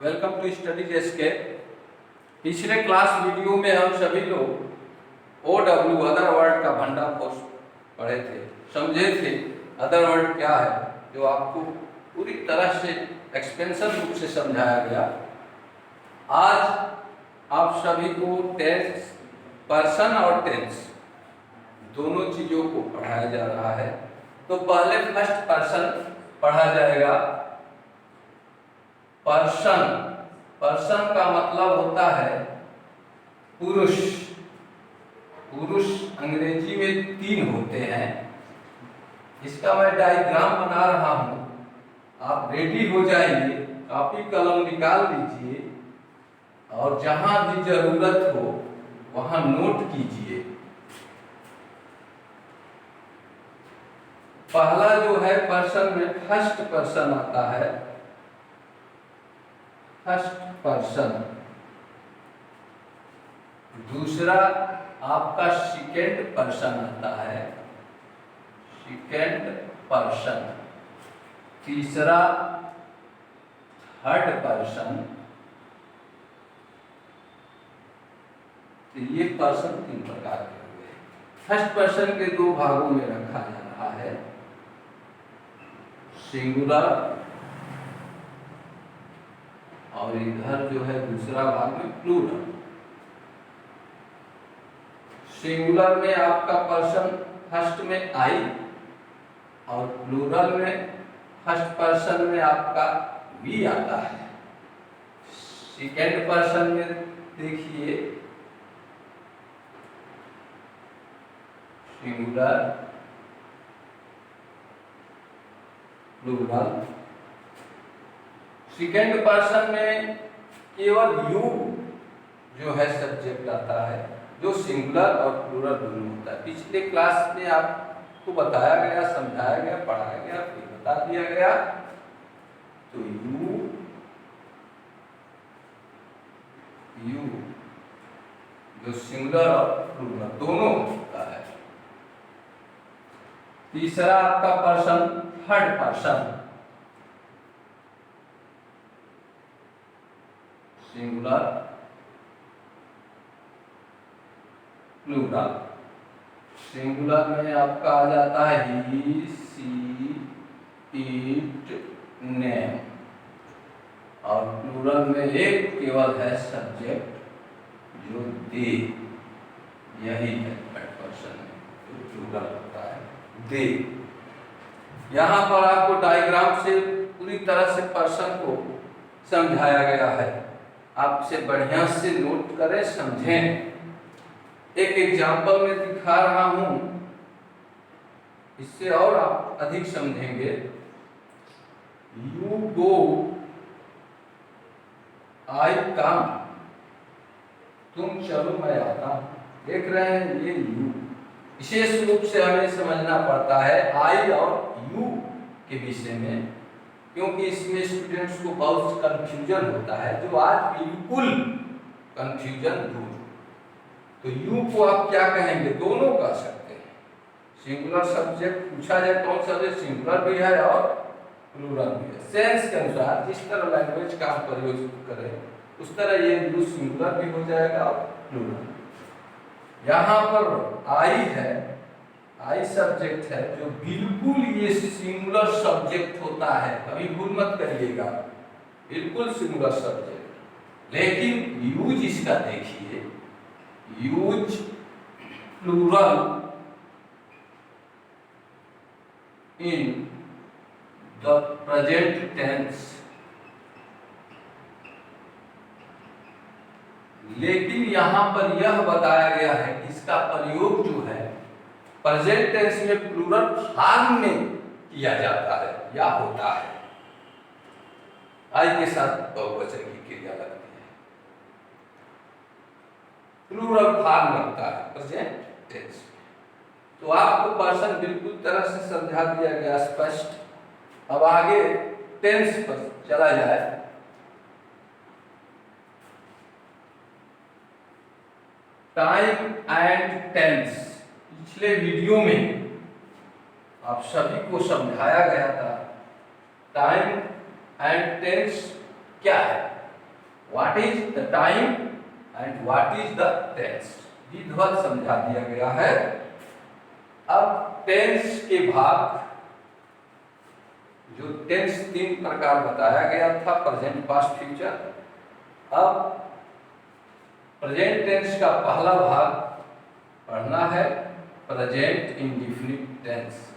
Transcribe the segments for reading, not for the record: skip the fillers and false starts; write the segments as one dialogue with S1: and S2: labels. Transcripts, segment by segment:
S1: Welcome to studies SK. पिछले class video में हम सभी लोग OW अदर वर्ड का भंडाफोड़ पढ़े थे, समझे थे। अदर वर्ड क्या है, जो आपको पूरी तरह से एक्सपेंशन रूप से समझाया गया। आज आप सभी को टेंस, पर्सन और टेंस दोनों चीज़ों को पढ़ाया जा रहा है। तो पहले फर्स्ट पर्सन पढ़ा जाएगा। पर्सन, पर्सन का मतलब होता है पुरुष। पुरुष अंग्रेजी में 3 होते हैं। इसका मैं डायग्राम बना रहा हूं, आप रेडी हो जाइए, कॉपी कलम निकाल लीजिए और जहां भी जरूरत हो वहां नोट कीजिए। पहला जो है पर्सन में फर्स्ट पर्सन आता है, फर्स्ट पर्सन। दूसरा आपका सेकेंड पर्सन आता है, सेकेंड पर्सन। तीसरा थर्ड पर्सन। तो ये पर्सन 3 प्रकार के हुए। फर्स्ट पर्सन के 2 भागों में रखा जा रहा है, सिंगुलर और इधर जो है दूसरा भाग में प्लूरल। सिंगुलर में आपका पर्सन फर्स्ट में आई और प्लूरल में फर्स्ट पर्सन में आपका वी आता है। सेकेंड पर्सन में देखिए सिंगुलर, प्लूरल। सेकेंड पर्सन में केवल यू जो है सब्जेक्ट आता है, जो सिंगुलर और प्लूरल दोनों होता है। पिछले क्लास में आपको बताया गया, समझाया गया, पढ़ाया गया, फिर बता दिया गया। तो यू जो सिंगुलर और प्लूरल दोनों होता है। तीसरा आपका person third person, singular, plural. Singular में आपका आ जाता है ही, सी, इट, नेम। और प्लूरल में एक केवल है सब्जेक्ट जो दे, यही है थर्ड पर्सन में जो प्लूरल होता है, दे। यहाँ पर आपको डायग्राम से पूरी तरह से पर्सन को समझाया गया है। आपसे बढ़िया से नोट करें, समझें। एक एग्जाम्पल में दिखा रहा हूं, इससे और आप अधिक समझेंगे। यू गो, आई कम। तुम चलो मैं आता हूं। देख रहे हैं ये यू। विशेष रूप से हमें समझना पड़ता है आई और यू के विषय में, क्योंकि इसमें स्टूडेंट्स को बहुत कंफ्यूजन होता है, जो आज बिल्कुल कंफ्यूजन दूर। तो यू को आप क्या कहेंगे? दोनों कह सकते हैं। सिंगुलर सब्जेक्ट पूछा जाए कौन सा, सिंगुलर भी है और प्लूरल भी है। सेंस के अनुसार जिस तरह लैंग्वेज का आप प्रयोग करें उस तरह ये यू सिंगुलर भी हो जाएगा और प्लूरल। यहाँ पर आई है, आई सब्जेक्ट है, जो बिल्कुल ये सिंगुलर सब्जेक्ट होता है, कभी भूल मत करिएगा, बिल्कुल सिंगुलर सब्जेक्ट। लेकिन यूज इसका देखिए, use plural in the present tense. लेकिन यहां पर यह बताया गया है कि इसका प्रयोग जो है प्रेजेंट टेंस में प्लूरल फॉर्म में किया जाता है या होता है। आई के साथ बहुवचन की क्रिया लगती है, प्लूरल फॉर्म लगता है प्रेजेंट टेंस में। तो आपको पर्सन बिल्कुल तरह से समझा दिया गया, स्पष्ट। अब आगे टेंस पर चला जाए। टाइम एंड टेंस पिछले वीडियो में आप सभी को समझाया गया था। टाइम एंड टेंस क्या है, what is the time and what is the tense, विधिवत समझा दिया गया है। अब टेंस के भाग, जो टेंस 3 प्रकार बताया गया था, प्रेजेंट, पास्ट, फ्यूचर। अब प्रेजेंट टेंस का पहला भाग पढ़ना है, प्रेजेंट इंडेफिनिट टेंस।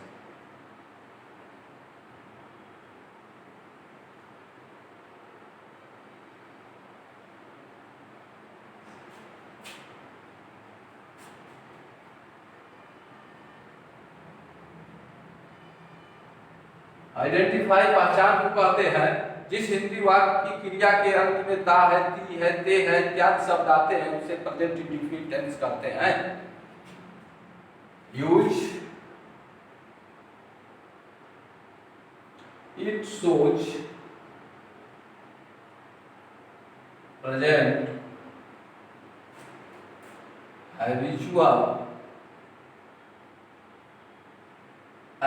S1: आइडेंटिफाई पहचान को कहते हैं जिस हिंदी वाक्य की क्रिया के अंत में ता है, ती है, ते है इत्यादि शब्द आते हैं उसे प्रेजेंट इंडेफिनिट टेंस कहते हैं। Use, it shows, present, habitual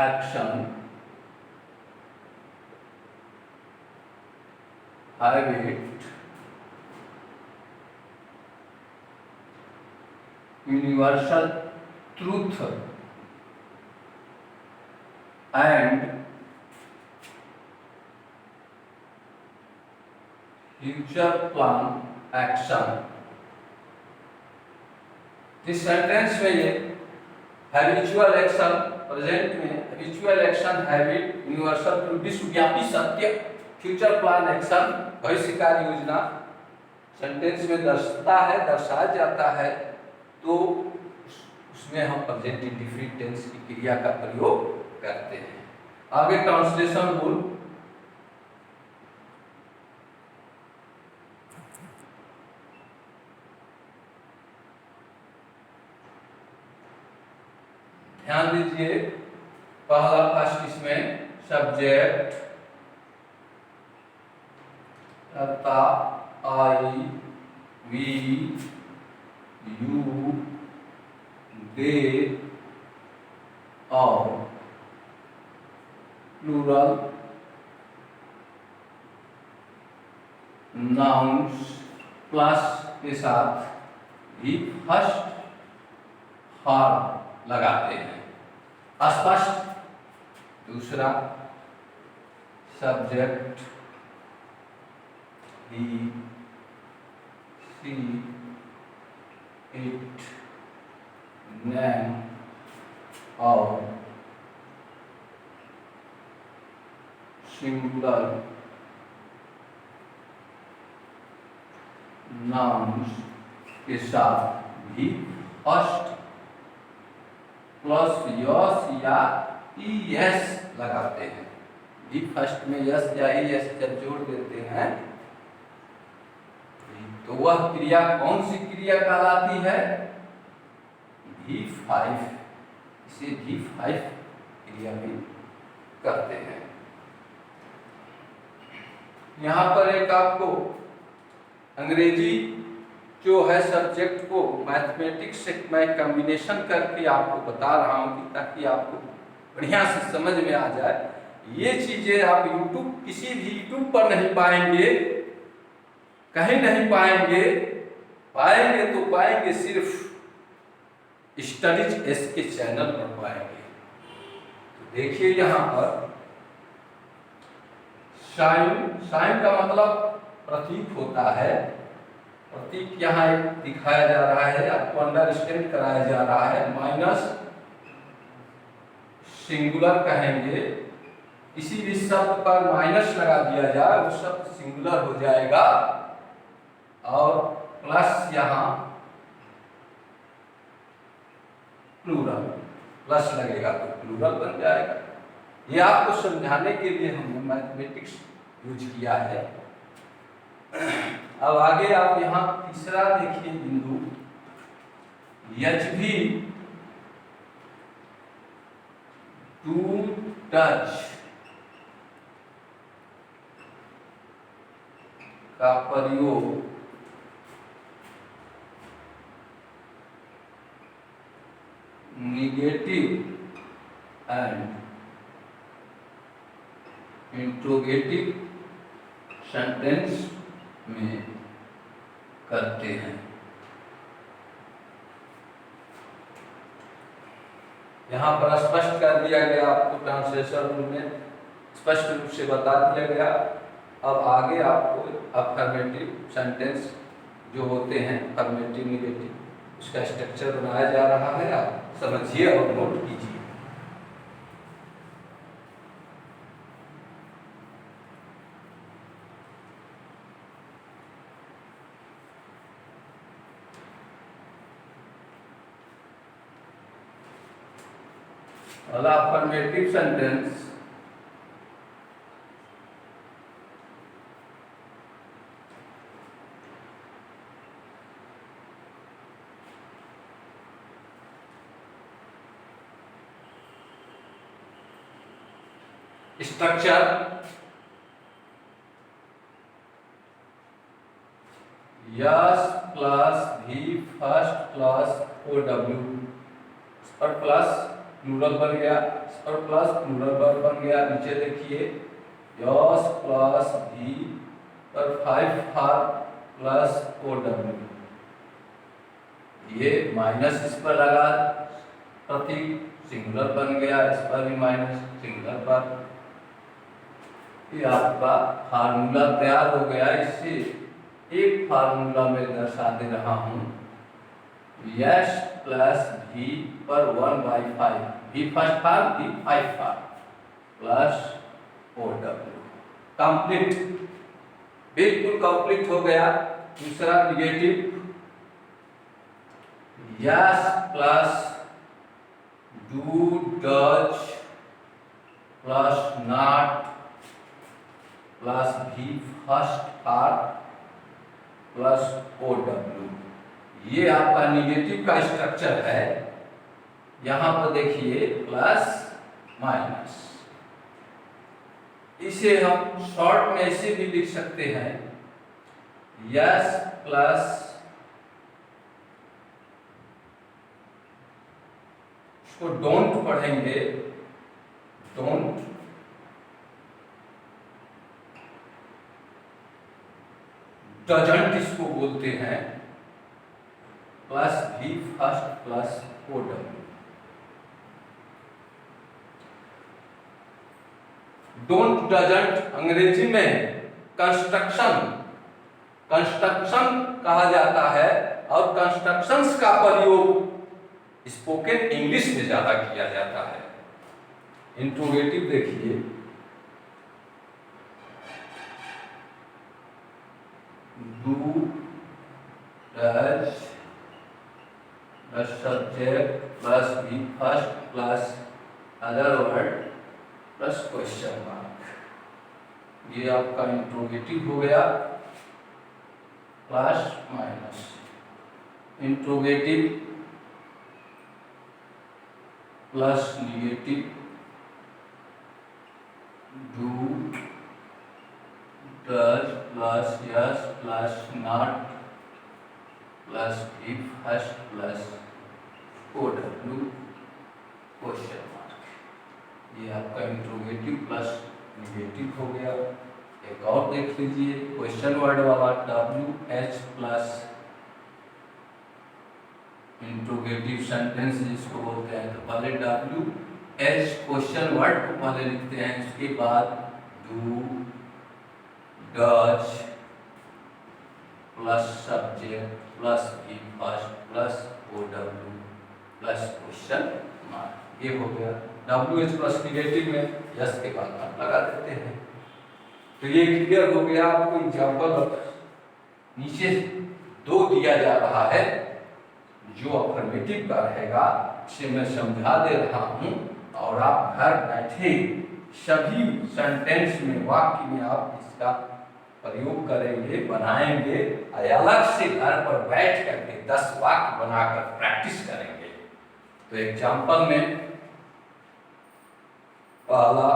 S1: action, habit, universal truth and future plan action। इस सेंटेंस में ये हैबिचुअल एक्शन, प्रेजेंट में habitual action, habit, universal truth, विश्वव्यापी सत्य, फ्यूचर प्लान एक्शन, भविष्य कार्य योजना सेंटेंस में दर्शाया जाता है, तो उसमें हम प्रेजेंट इंडेफिनिट टेंस की क्रिया का प्रयोग करते हैं। आगे ट्रांसलेशन रूल, ध्यान दीजिए, पहला फर्स्ट इसमें सब्जेक्ट, कर्ता, आई, वी, यू, दे और प्लूरल नाउन्स प्लस के साथ भी फर्स्ट फॉर्म लगाते हैं। स्पष्ट। दूसरा subject, he, she, it, name और सिंगुलर नाउन्स के साथ भी फर्स्ट प्लस यस या ई एस लगाते हैं। भी फर्स्ट में यस या ई एस जब जोड़ देते हैं तो वह क्रिया कौन सी क्रिया कहलाती है? V5। इसे V5 क्रिया भी कहते हैं। यहाँ पर एक आपको अंग्रेजी जो है सब्जेक्ट को मैथमेटिक्स से मैं कॉम्बिनेशन करके आपको बता रहा हूँ कि ताकि आपको बढ़िया से समझ में आ जाए। ये चीजें आप यूट्यूब, किसी भी यूट्यूब पर नहीं पाएंगे, कहीं नहीं पाएंगे। पाएंगे तो पाएंगे सिर्फ स्टडीज एस के चैनल पर पाएंगे। तो देखिए यहाँ पर साइन, साइन का मतलब प्रतीक होता है। प्रतीक यहाँ एक दिखाया जा रहा है, आपको अंडरस्टैंड कराया जा रहा है। माइनस सिंगुलर कहेंगे, किसी भी शब्द पर माइनस लगा दिया जाए वो शब्द सिंगुलर हो जाएगा। और प्लस यहाँ प्लूरल, प्लस लगेगा तो प्लूरल बन जाएगा। ये आपको समझाने के लिए हमने मैथमेटिक्स यूज किया है। अब आगे आप यहाँ तीसरा देखिए बिंदु, एचवी, टू टच का प्रयोग नेगेटिव एंड इंट्रोगेटिव सेंटेंस में करते हैं। यहाँ पर स्पष्ट कर दिया गया, आपको ट्रांसलेशन रूल में स्पष्ट रूप से बता दिया गया। अब आगे आपको अफर्मेटिव सेंटेंस जो होते हैं, अफर्मेटिव नेगेटिव, उसका स्ट्रक्चर बनाया जा रहा है। आप समझिए और नोट कीजिए। वाला affirmative sentence structure yes plus भी फर्स्ट प्लस ओ डब्ल्यू पर प्लस प्लूरल बन गया, पर प्लस प्लूरल वर्ब बन गया। नीचे देखिए यस प्लस भी पर 5 फार प्लस ओ डब्ल्यू, ये माइनस इस पर लगा प्रतीक, सिंगुलर बन गया, इस पर भी माइनस, सिंगुलर पर। ये आपका फार्मूला तैयार हो गया। इससे एक फार्मूला में दर्शा दे रहा हूं, यस प्लस भी पर 1/5, भी फर्स्ट फार भी 5 फार प्लस ओ डब्ल्यू। कंप्लीट, बिल्कुल कंप्लीट हो गया। दूसरा negative yes plus do does plus not plus भी फर्स्ट फार प्लस ओ डब्ल्यू, ये आपका निगेटिव का स्ट्रक्चर है। यहां पर देखिए प्लस माइनस, इसे हम शॉर्ट में ऐसे भी लिख सकते हैं, यस प्लस, इसको डोंट पढ़ेंगे, डोंट डजंट इसको बोलते हैं, प्लस भी first plus O W. Don't doesn't अंग्रेजी में कंस्ट्रक्शन, कंस्ट्रक्शन कहा जाता है, और कंस्ट्रक्शंस का प्रयोग स्पोकन इंग्लिश में ज्यादा किया जाता है। इंट्रोगेटिव देखिए, do does plus subject plus भी first plus other word plus question mark, ये आपका इंट्रोगेटिव हो गया। Plus minus, interrogative plus negative, do does plus S plus not plus भी first plus O W question mark, ये आपका interrogative plus negative हो गया। एक और देख लीजिए क्वेश्चन वर्ड वाला, W H plus interrogative sentence जिसको बोलते हैं, तो पहले डब्ल्यू एच क्वेश्चन वर्ड को पहले लिखते हैं, उसके बाद do does plus subject plus भी first plus O W plus question mark, ये हो गया। डब्ल्यू एच प्लस निगेटिव में यस के बाद आप लगा देते हैं। तो ये क्लियर हो गया। आपको एग्जाम्पल नीचे 2 दिया जा रहा है, जो अफर्मेटिव का रहेगा इसे मैं समझा दे रहा हूं, और आप घर बैठे सभी सेंटेंस में, वाक्य में आप इसका प्रयोग करेंगे, बनाएंगे, अलग से घर पर बैठ करके 10 वाक्य बनाकर प्रैक्टिस करेंगे। तो एग्जाम्पल में पहला,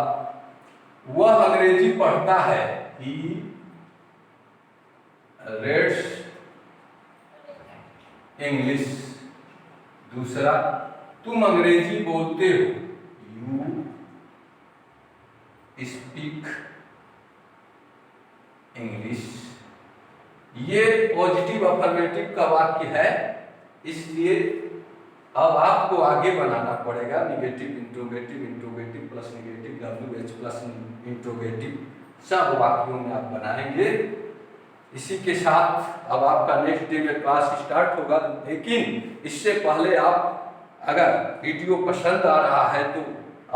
S1: वह अंग्रेजी पढ़ता है, ही रीड्स इंग्लिश। दूसरा, तुम अंग्रेजी बोलते हो, यू स्पीक इंग्लिश। ये पॉजिटिव अफर्मेटिव का वाक्य है, इसलिए अब आपको आगे बनाना पड़ेगा negative interrogative, interrogative plus negative, WH plus interrogative, सब वाक्यों में आप बनाएंगे। इसी के साथ अब आपका नेक्स्ट डे में क्लास स्टार्ट होगा, लेकिन इससे पहले आप अगर वीडियो पसंद आ रहा है तो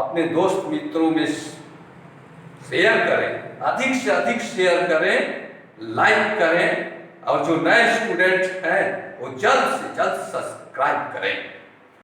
S1: अपने दोस्त मित्रों में शेयर करें, अधिक से अधिक शेयर करें, लाइक करें, और जो नए स्टूडेंट हैं वो जल्द से जल्द सब्सक्राइब करें।